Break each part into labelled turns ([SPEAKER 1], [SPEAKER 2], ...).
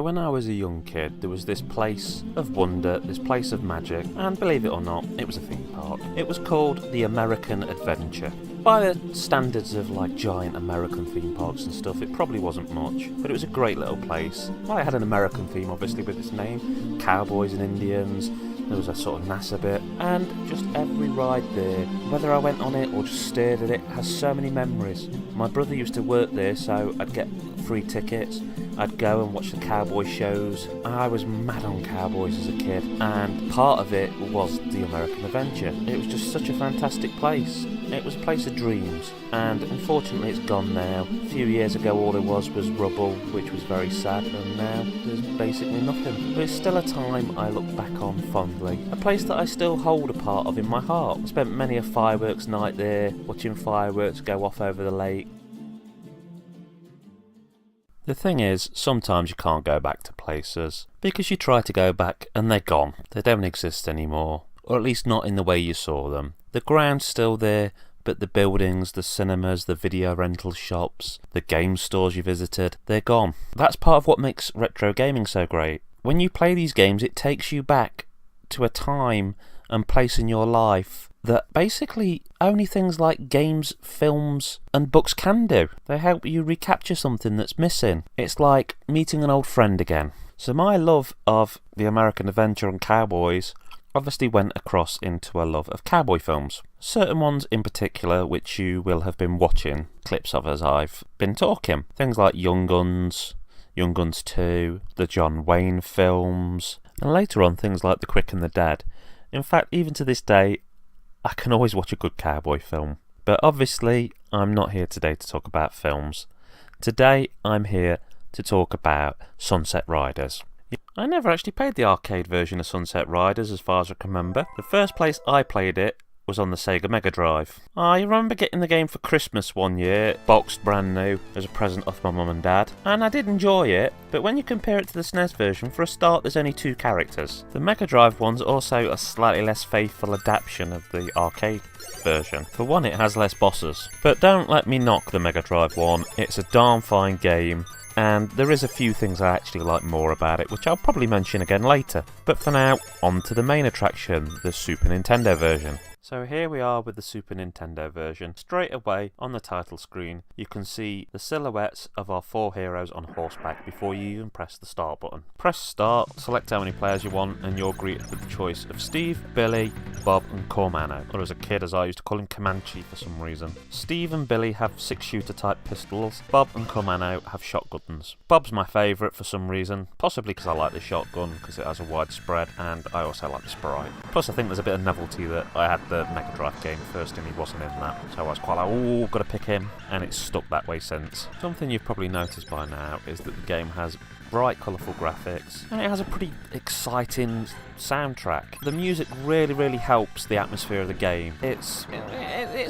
[SPEAKER 1] when I was a young kid, there was this place of wonder, this place of magic, and believe it or not, it was a theme park. It was called the American Adventure. By the standards of like giant American theme parks and stuff, it probably wasn't much, but it was a great little place. Well, it had an American theme obviously with its name, cowboys and Indians. There was a sort of NASA bit, and just every ride there, whether I went on it or just stared at it, has so many memories. My brother used to work there, so I'd get free tickets. I'd go and watch the cowboy shows. I was mad on cowboys as a kid, and part of it was the American Adventure. It was just such a fantastic place. It was a place of dreams, and unfortunately it's gone now. A few years ago all there was rubble, which was very sad, and now there's basically nothing. But it's still a time I look back on fondly. A place that I still hold a part of in my heart. I spent many a fireworks night there, watching fireworks go off over the lake. The thing is, sometimes you can't go back to places, because you try to go back and they're gone. They don't exist anymore, or at least not in the way you saw them. The ground's still there, but the buildings, the cinemas, the video rental shops, the game stores you visited, they're gone. That's part of what makes retro gaming so great. When you play these games, it takes you back to a time and place in your life that basically only things like games, films and books can do. They help you recapture something that's missing. It's like meeting an old friend again. So my love of the American Adventure and cowboys obviously went across into a love of cowboy films. Certain ones in particular which you will have been watching clips of as I've been talking. Things like Young Guns, Young Guns 2, the John Wayne films, and later on things like The Quick and the Dead. In fact, even to this day, I can always watch a good cowboy film. But obviously, I'm not here today to talk about films. Today, I'm here to talk about Sunset Riders. I never actually played the arcade version of Sunset Riders as far as I can remember. The first place I played it was on the Sega Megadrive. I remember getting the game for Christmas one year, boxed brand new, as a present off my mum and dad, and I did enjoy it, but when you compare it to the SNES version, for a start there's only 2 characters. The Megadrive one's also a slightly less faithful adaptation of the arcade version. For one, it has less bosses, but don't let me knock the Megadrive one, it's a darn fine game. And there is a few things I actually like more about it, which I'll probably mention again later. But for now, on to the main attraction, the Super Nintendo version. So here we are with the Super Nintendo version. Straight away on the title screen you can see the silhouettes of our 4 heroes on horseback before you even press the start button. Press start, select how many players you want, and you're greeted with the choice of Steve, Billy, Bob and Cormano, or as a kid as I used to call him, Comanche for some reason. Steve and Billy have 6-shooter type pistols, Bob and Cormano have shotguns. Bob's my favourite for some reason, possibly because I like the shotgun because it has a wide spread, and I also like the sprite. Plus I think there's a bit of novelty that I had the Mega Drive game first and he wasn't in that, so I was quite like, ooh, gotta pick him, and it's stuck that way since. Something you've probably noticed by now is that the game has bright colourful graphics and it has a pretty exciting soundtrack. The music really helps the atmosphere of the game. It's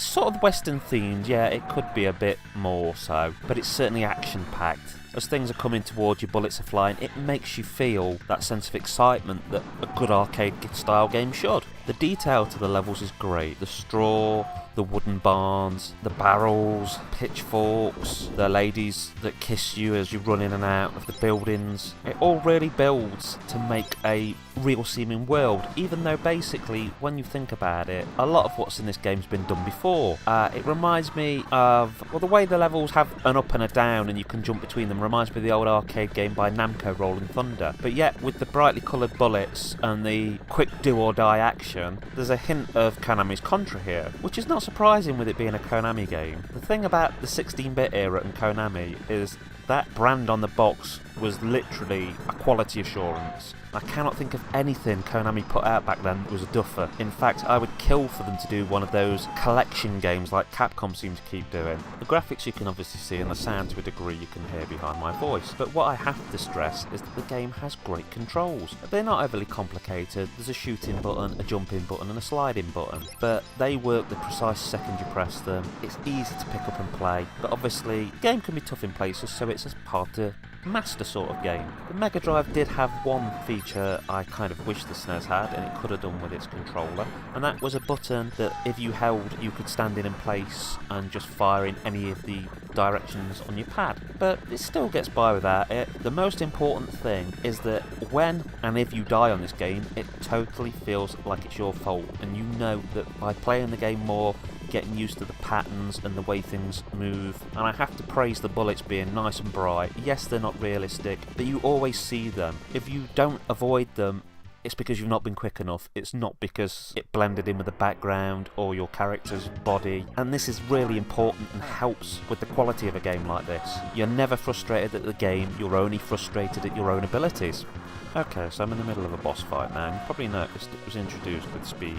[SPEAKER 1] sort of western themed, yeah, it could be a bit more so, but it's certainly action packed. As things are coming towards you, bullets are flying, it makes you feel that sense of excitement that a good arcade style game should. The detail to the levels is great. The straw, the wooden barns, the barrels, pitchforks, the ladies that kiss you as you run in and out of the buildings. It all really builds to make a real seeming world, even though basically when you think about it, a lot of what's in this game's been done before. It reminds me of, well, the way the levels have an up and a down and you can jump between them reminds me of the old arcade game by Namco, Rolling Thunder, but yet with the brightly coloured bullets and the quick do or die action, there's a hint of Konami's Contra here, which is not surprising with it being a Konami game. The thing about the 16-bit era and Konami is that brand on the box was literally a quality assurance. I cannot think of anything Konami put out back then that was a duffer. In fact, I would kill for them to do one of those collection games like Capcom seem to keep doing. The graphics you can obviously see and the sound to a degree you can hear behind my voice, but what I have to stress is that the game has great controls. They're not overly complicated. There's a shooting button, a jumping button and a sliding button, but they work the precise second you press them. It's easy to pick up and play, but obviously the game can be tough in places, so it's hard to master sort of game. The Mega Drive did have one feature I kind of wish the SNES had, and it could have done with its controller, and that was a button that if you held you could stand in place and just fire in any of the directions on your pad. But it still gets by without it. The most important thing is that when and if you die on this game, it totally feels like it's your fault, and you know that by playing the game more, getting used to the patterns and the way things move, and I have to praise the bullets being nice and bright. Yes, they're not realistic, but you always see them. If you don't avoid them, it's because you've not been quick enough. It's not because it blended in with the background or your character's body. And this is really important and helps with the quality of a game like this. You're never frustrated at the game, you're only frustrated at your own abilities. Okay, so I'm in the middle of a boss fight now, and you probably noticed it was introduced with speech,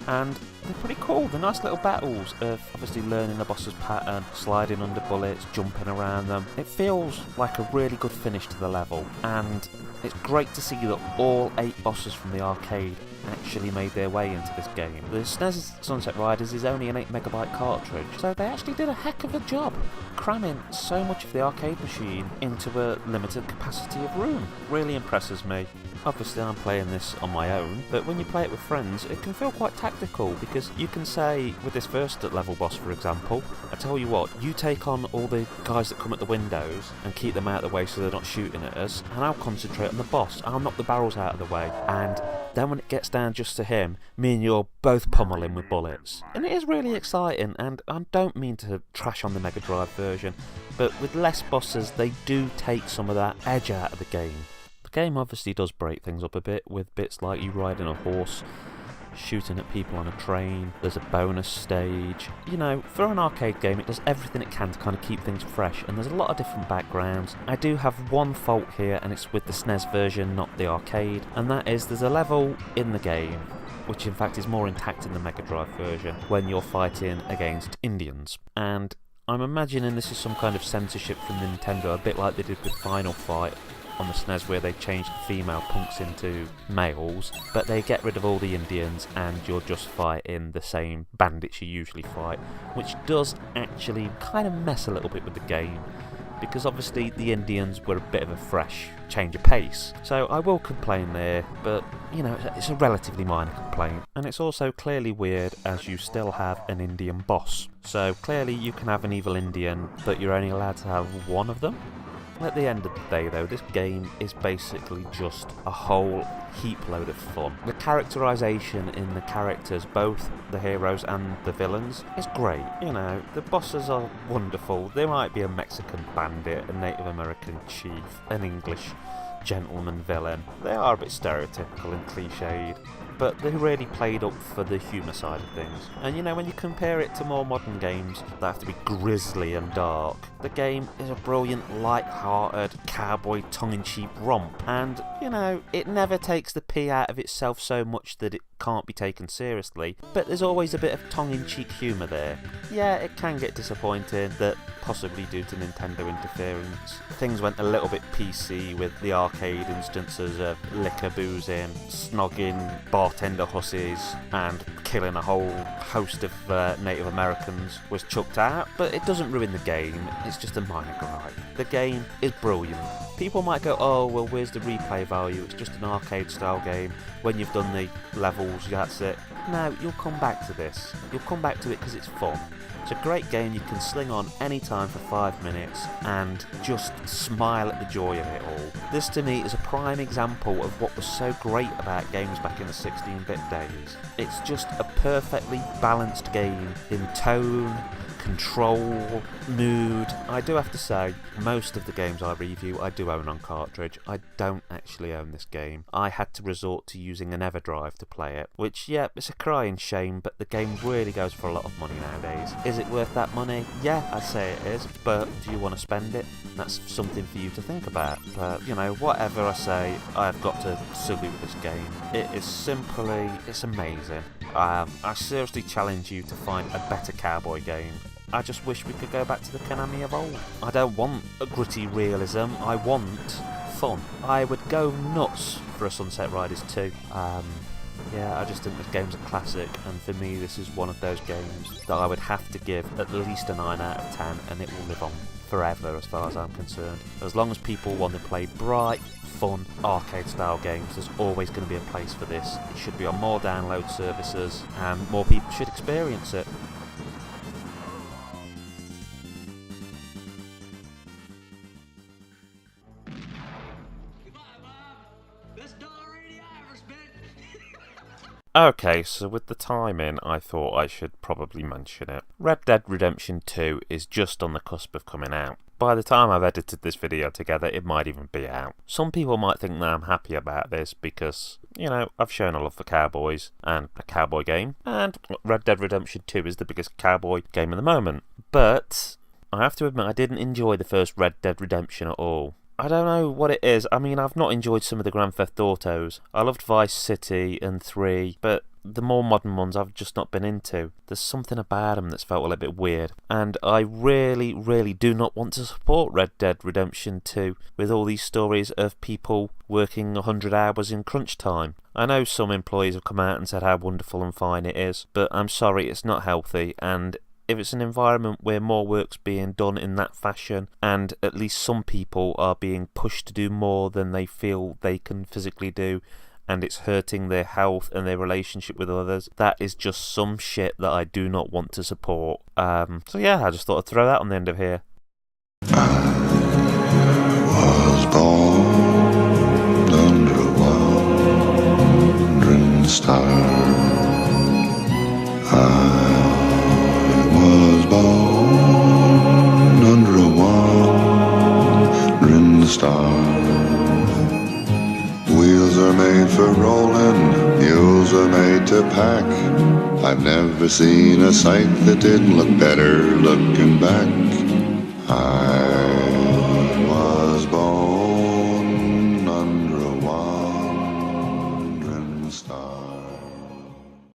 [SPEAKER 1] and they're pretty cool. They're nice little battles of obviously learning the boss's pattern, sliding under bullets, jumping around them. It feels like a really good finish to the level, and it's great to see that all 8 bosses from the arcade actually made their way into this game. The SNES Sunset Riders is only an 8MB cartridge, so they actually did a heck of a job cramming so much of the arcade machine into a limited capacity of room. Really impresses me. Obviously I'm playing this on my own, but when you play it with friends it can feel quite tactical, because you can say, with this first level boss for example, I tell you what, you take on all the guys that come at the windows and keep them out of the way so they're not shooting at us, and I'll concentrate on the boss. I'll knock the barrels out of the way, and then when it gets down just to him, me and you'll both pummel him with bullets. And it is really exciting, and I don't mean to trash on the Mega Drive version, but with less bosses they do take some of that edge out of the game. The game obviously does break things up a bit, with bits like you riding a horse, shooting at people on a train, there's a bonus stage. You know, for an arcade game it does everything it can to kind of keep things fresh, and there's a lot of different backgrounds. I do have one fault here, and it's with the SNES version, not the arcade, and that is there's a level in the game, which in fact is more intact in the Mega Drive version, when you're fighting against Indians. And I'm imagining this is some kind of censorship from Nintendo, a bit like they did with Final Fight on the SNES, where they changed female punks into males, but they get rid of all the Indians and you're just fighting the same bandits you usually fight, which does actually kind of mess a little bit with the game, because obviously the Indians were a bit of a fresh change of pace. So I will complain there, but you know, it's a relatively minor complaint, and it's also clearly weird as you still have an Indian boss. So clearly you can have an evil Indian, but you're only allowed to have one of them. At the end of the day though, this game is basically just a whole heap load of fun. The characterisation in the characters, both the heroes and the villains, is great. You know, the bosses are wonderful. There might be a Mexican bandit, a Native American chief, an English gentleman villain. They are a bit stereotypical and cliched, but they really played up for the humour side of things. And you know, when you compare it to more modern games that have to be grisly and dark, the game is a brilliant, light-hearted, cowboy, tongue-in-cheek romp. And, you know, it never takes the pee out of itself so much that it can't be taken seriously, but there's always a bit of tongue-in-cheek humour there. Yeah, it can get disappointing that, possibly due to Nintendo interference, things went a little bit PC with the arcade instances of liquor boozing, snogging bartender hussies, and killing a whole host of Native Americans was chucked out, but it doesn't ruin the game. It's just a minor gripe. The game is brilliant. People might go, oh well, where's the replay value, it's just an arcade style game, when you've done the levels that's it. No, you'll come back to this. You'll come back to it because it's fun. It's a great game you can sling on any time for 5 minutes and just smile at the joy of it all. This to me is a prime example of what was so great about games back in the 16-bit days. It's just a perfectly balanced game in tone, control, mood. I do have to say, most of the games I review I do own on cartridge. I don't actually own this game. I had to resort to using an Everdrive to play it, which, yeah, it's a crying shame, but the game really goes for a lot of money nowadays. Is it worth that money? Yeah, I'd say it is, but do you want to spend it? That's something for you to think about. But, you know, whatever I say, I've got to salute this game. It is simply, it's amazing. I seriously challenge you to find a better cowboy game. I just wish we could go back to the Konami of old. I don't want a gritty realism, I want fun. I would go nuts for a Sunset Riders 2. Yeah, I just think this game's a classic, and for me this is one of those games that I would have to give at least a 9 out of 10, and it will live on forever as far as I'm concerned. As long as people want to play bright, fun, arcade style games, there's always going to be a place for this. It should be on more download services and more people should experience it. Okay, so with the timing, I thought I should probably mention it. Red Dead Redemption 2 is just on the cusp of coming out. By the time I've edited this video together, it might even be out. Some people might think that I'm happy about this because, you know, I've shown a love for cowboys and a cowboy game, and Red Dead Redemption 2 is the biggest cowboy game at the moment. But I have to admit, I didn't enjoy the first Red Dead Redemption at all. I don't know what it is. I mean, I've not enjoyed some of the Grand Theft Autos. I loved Vice City and 3, but the more modern ones I've just not been into. There's something about them that's felt a little bit weird. And I really, really do not want to support Red Dead Redemption 2 with all these stories of people working 100 hours in crunch time. I know some employees have come out and said how wonderful and fine it is, but I'm sorry, it's not healthy, and if it's an environment where more work's being done in that fashion and at least some people are being pushed to do more than they feel they can physically do and it's hurting their health and their relationship with others, that is just some shit that I do not want to support. So yeah, I just thought I'd throw that on the end of here.
[SPEAKER 2] I was born under a wandering star. I was born under a wandering star. Wheels are made for rolling, mules are made to pack. I've never seen a sight that didn't look better looking back.